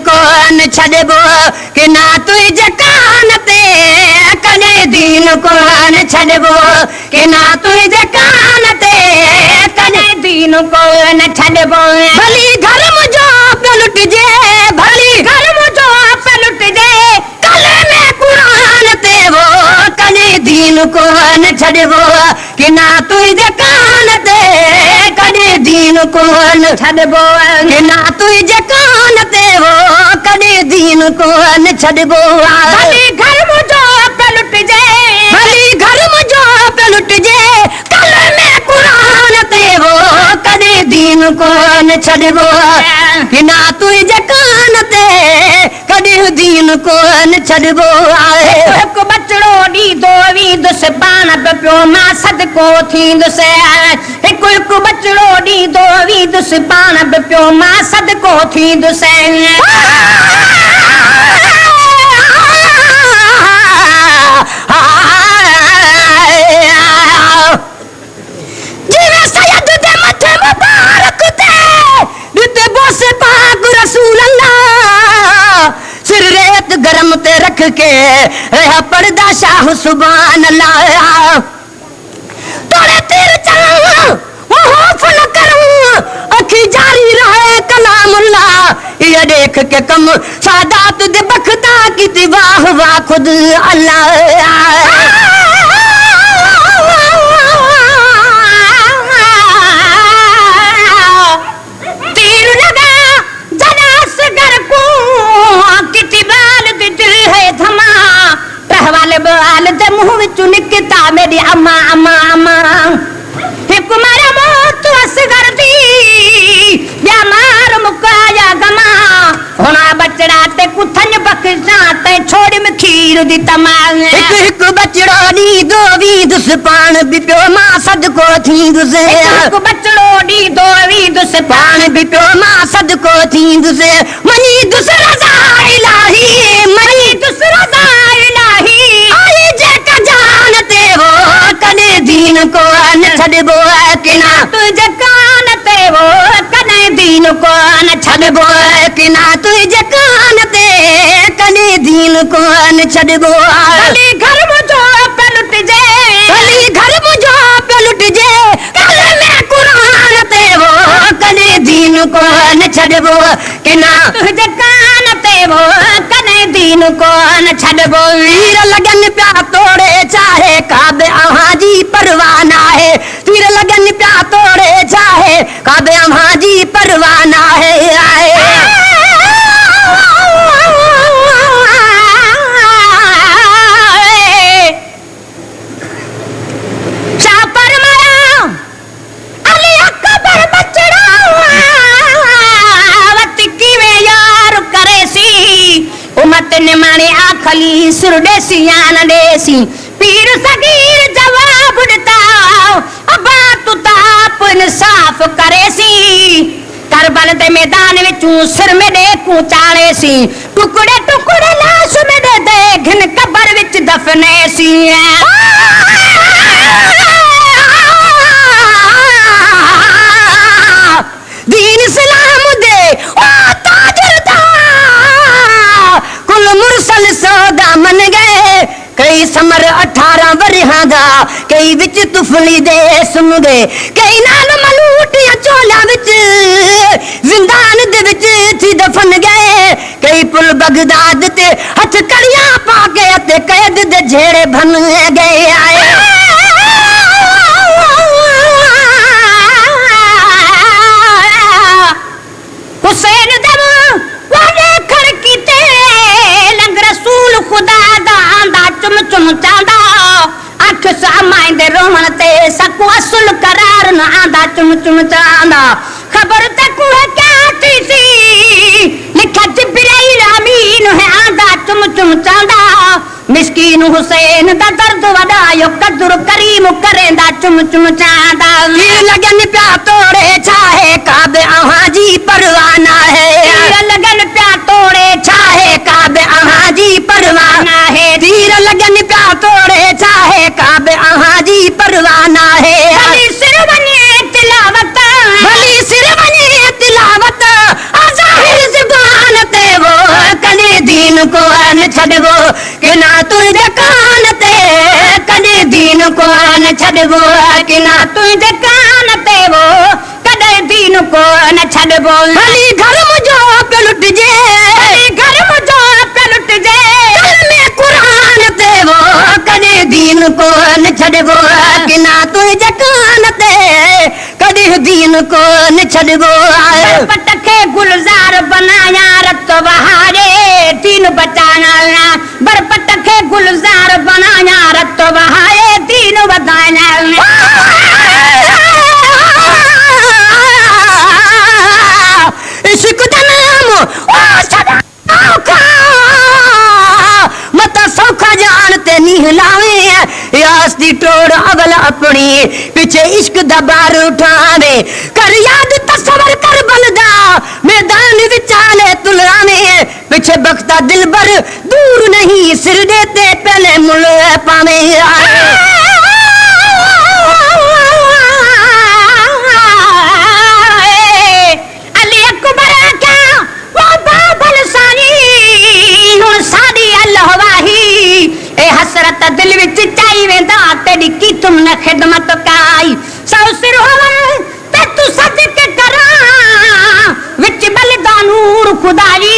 को न छॾबो कि ना तुझे कान ते कॾहिं दीन को न छॾबो कि ना तुझे कान ते कॾहिं दीन को न छॾबो भली घर मुंहिंजो पियो लुटिजे भली घर मुंहिंजो पियो लुटिजे कले में क़ुरान ते वो कॾहिं दीन को न छॾबो कि ना तुझे कान ते कॾहिं दीन को न छॾबो कि ना तुझे कान ते वो कॾहिं दीन को न छॾबो भली घर मुंहिंजो पियो लुटिजे भली घर मुंहिंजो पियो लुटिजे कले में क़ुरान ते वो कॾहिं दीन को न छॾबो कि ना तुझे कान ते कॾहिं दीन को न छॾबो आहे हिकु बचड़ो ॾींदो वींदुसि पाण बि पियो मां सदको थींदुसि हिकु हिकु बचड़ो ॾींदो वींदुसि पाण बि पियो मां सदको थींदुसि जिਵੇਂ सैयद ਦੇ ਮੱਥੇ ਮੁਬਾਰਕ ਤੇ ਦਿੱਤੇ ਬੋਸੇ ਪਾਕ ਰਸੂਲ ਅੱਲਾਹ सिर रेत गरम ते रख के रहा पर्दा शाह सुभान अल्लाह तोड़े तीर चलूं वो फन करूं अखी जारी रहे कलामुल्लाह ये देख के कम सादात दे बखता की वाह वाह खुद अल्लाह बाल ते मुंह विचों निकता मेरी अम्मा अम्मा अम्मा हिकु मारा मौत असगर दी या मार मुकाया गमा होना बचड़ा ते कुथन बखसा ते छोड़ में खीर दी तमाम हिकु हिकु बचड़ो दी दो वी दुस पान भी पियो मां सदको थींदुसि हिकु बचड़ो दी दो वी दुस पान भी पियो मां सदको थींदुसि मनी दुस रज़ा इलाही मनी दुस रज़ा इलाही दीन को न छॾबो कि ना तुझे कान ते वो कॾहिं दीन को न छॾबो कि ना तुझे कान ते कॾहिं दीन को न छॾबो भली घर मुंहिंजो पियो लुटिजे भली घर मुंहिंजो पियो लुटिजे कले में क़ुरान ते वो कॾहिं दीन को न छॾबो कि ना तुझे कान ते वो कॾहिं दीन को न छॾबो वीर लगन पिया तोड़े चाहे काबे अहां जी परवाह ना है तीर लगन पिया तोड़े चाहे काबे अहां जी परवाह ना है माने आखली सुर देसी यान देसी पीर सगीर जवाब देता अबा तू ताप इंसाफ करेसी करबल दे मैदान विचों सिर में देखूं चाड़ेसी टुकड़े टुकड़े लाश में दे देखन कब्र विच दफनेसी दीन इस्लाम दे ओ मुरसल सौदा मन गए कई समर 18 वरिहां दा कई विच तुफली दे सुन गए कई नाल मलूटिया चोला विच जिंदान दे विच थी दफन गए कई पुल बगदाद ते हथ कड़ियां पाके ते कैद दे झेड़े बन गए आए हुसैन दम वादे खड़की ते लंग रसूल खुदा दा आंदा चुम चुम चांदा अख सामाइंदे रोहन ते सकु असुल करार न आंदा चुम चुम चांदा खबर तक है क्या थी सी लिखा जिब्राइल अमीन है आंदा चुम चुम चांदा मिस्कीन हुसैन दा दर्द वडायो कदर करीम करेंदा चुम चुम चांदा लगन प्या तोड़े चाहे काबे अहां जी परवाह ना है लगन प्या तोड़े चाहे काबे अहां जी परवाह ना है तीर लगन प्या तोड़े चाहे काबे अहां जी परवाह ना है भली सिर बने तिलावत भली सिर बने तिलावत अज़ाहिर ज़ुबान ते वो को न छॾबो कि ना तुंहिंजे कान ते कॾहिं दीन को न छॾबो कि ना तुंहिंजे कान ते वो कॾहिं दीन को न छॾबो हली घर मुंहिंजो पियो लुटिजे घर मुंहिंजो पियो लुटिजे में क़ुरान ते वो कॾहिं दीन को न छॾबो कि ना तुंहिंजे कान ते कॾहिं दीन को न छॾबो पट खे गुलज़ार बनाया रत बहारे दीन बचाया बरपट खे गुलज़ार बनाया रत बहारे दीन वधाया इश्क दा नाम ओ सदा मता सौखा जान ते नीह लावे यास दी टोड़ अगल अपनी पीछे इश्क दा बार उठावे कर याद तस्वर कर बलदा मैदान विचाले तुलरावे पीछे बख्ता दिलबर दूर नहीं सिर देते पहले मुल पावे अली अकबर क्या वो बाबल सानी हुन सादी अल्लाह वाही ए हसरत दिल विच चाई वेंदा तेरी की तुमने खिदमत काई सौ सिर होवन ते तू सज के करा विच बलदा नूर खुदाई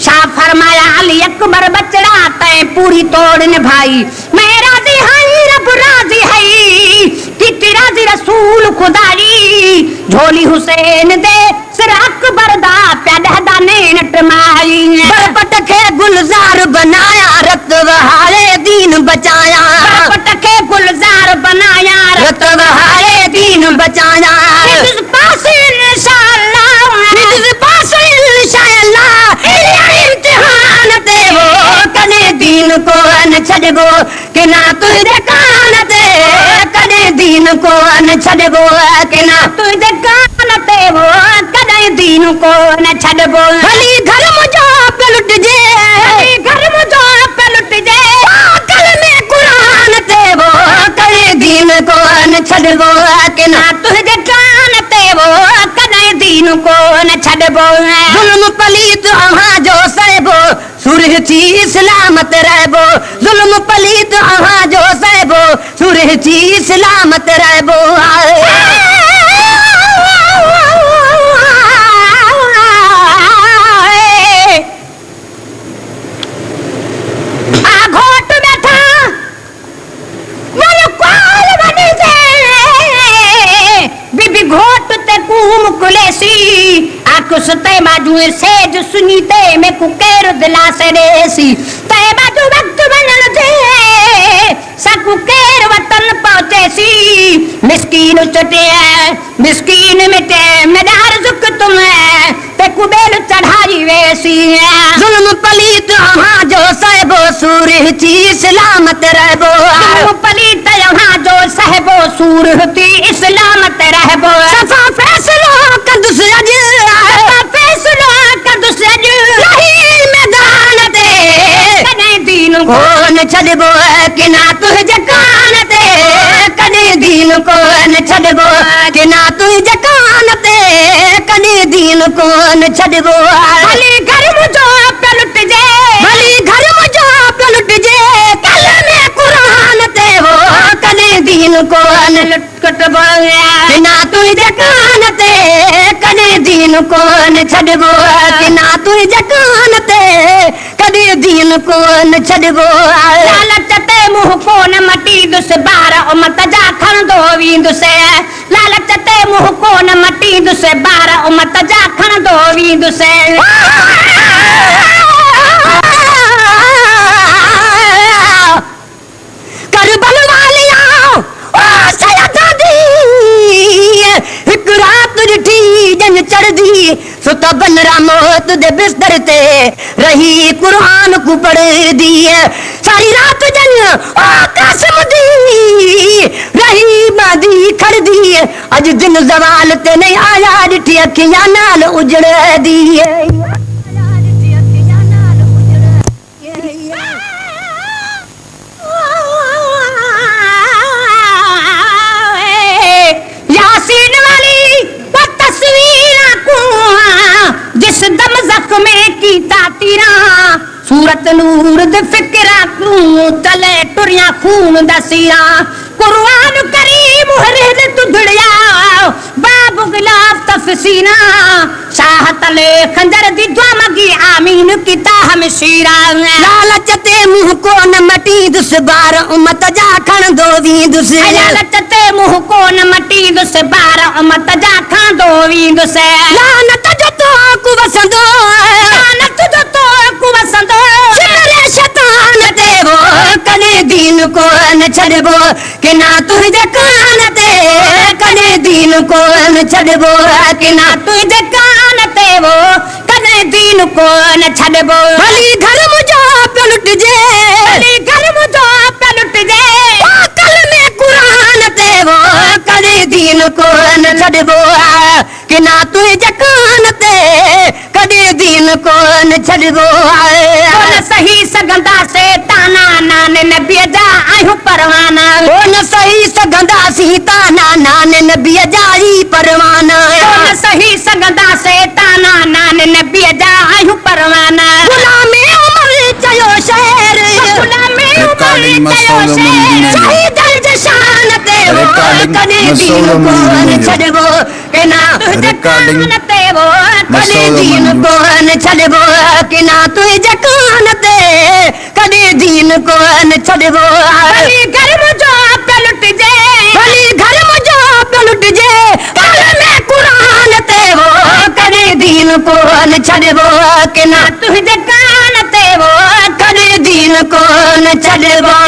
शाह फरमाया अली अकबर बचड़ा तै पूरी तोड़ निभाई मैं राजी हई रब राजी हई कि राजी रसूल खुदाई झोली हुसैन दे सिर अकबर दा प्यादा नेन टमाई बरपट खे गुलजार बनाया रत बहारे दीन बचाया बरपट खे गुलजार बनाया रत बहारे दीन बचाया इस पास इंशाअल्लाह इस पास इंशाअल्लाह इम्तिहान ते वो कने दीन को न छॾबो कि ना तुंहिंजे कान ते कॾहिं दीन को न छॾबो कि ना तुंहिंजे कान ते वो कॾहिं दीन को न छॾबो हली घर मुंहिंजो पियो लुटिजे घर मुंहिंजो पियो लुटिजे कल में क़ुरान ते वो कॾहिं दीन को न छॾबो कि ना तुंहिंजे कान ते वो कॾहिं दीन को न छॾबो ज़ुल्म पलीत अहां जो सहबो सुरह थी सलामत रहबो ज़ुल्म पलीत अहां जो सहबो सुरह थी सलामत रहबो कुसते बाजू सेज सुनीते में कुकेर दिला से देसी ते बाजू वक्त बनन दे सकुकेर वतन पहुंचे सी मिस्कीन चटे मिस्कीन मिटे मेदार जुक तुम्हें ते कुबेल चढ़ाई वेसी जुल्म पलीत वहां जो सहबो सूरह थी सलामत रहबो जुल्म पलीत वहां जो सहबो सूरह थी सलामत रहबो सफा फैसलो कदस अज फैसलो कदस अज रही मैदान ते कने दीन को न छॾबो कि ना तुंहिंजे कान ते कॾहिं दीन को न छॾबो कि ना तुंहिंजे कान ते कॾहिं दीन को न छॾबो भली घर मुंहिंजो पियो लुटिजे भली घर मुंहिंजो पियो लुटिजे कल में क़ुरान ते वो कॾहिं दीन को न लुटबो कि ना तुंहिंजे कान ते कॾहिं दीन को न छॾबो कि ना तुंहिंजे कान ते कॾहिं दीन को न छॾबो लालच ते मुंहुं कोन मटींदुसि ॿार उमत जा खणंदो वेंदुसि लालच ते मुंहुं कोन मटींदुसि ॿार उमत जा खणंदो वेंदुसि करबल वालिया ओ सयादी हिकु राति ॾिठी जंहिं चढ़दी सुत बनरा मौत दे बिस्तर ते रही कुरान को पढ़दी सारी रात जन ओ कासिम दी रही बादी खड़दी अज दिन जवाल ते नहीं आया ॾिठी अखियां नाल उजड़ दी यासीन वाली वो तस्वीर जिस दम जख्म की तातीरा सूरत नूर दे फिक्रा तू तले टुरिया खून दा सीरा कुरान करीम हरे दे तुधड़िया बाब गिलाफ तफसीना शाह तले खंजर दी दुआ मगी आमीन किता हम शीरा लालच ते मुंह को न मटी दुस बार उम्मत जा खण दो वी दुस लालच ते मुंह को न मटी दुस बार उम्मत जा खण दो वी दुस लानत जो तो को वसंदो लानत जो तो को वसंदो मेरे शैतान देवो कने दीन को न छड़बो कि ना तुझे कान ते कने दीन को न छड़बो कि ना तुझे कान ते वो कने दीन को न छड़बो भली घर मुझो पे लुट जे भली घर मुझो पे लुट जे कल में कुरान ते वो कने दीन को न छड़बो कि ना तुझे कान ते कने दीन को न छड़बो न सही सगंदा से ताना नान नबी जा आयो परवाना न सही सगंदा सी ताना नान नबी जा ही परवाना न सही सगंदा से ताना नान नबी जा आयो परवाना गुलामे उमर चयो शहर गुलामे उमर चयो शहर सही दर्ज शान ते वो कने दीन को न छड़बो के ना तुझे कान ते वो कने दीन को न छड़बो कि ना तुझे कान ते कने दीन को न छड़बो भली घर मुझो पे लुट जे भली घर मुझो पे लुट जे कल में कुरान ते वो कने दीन को न छड़बो कि ना तुझे कान ते वो कने दीन को न छड़बो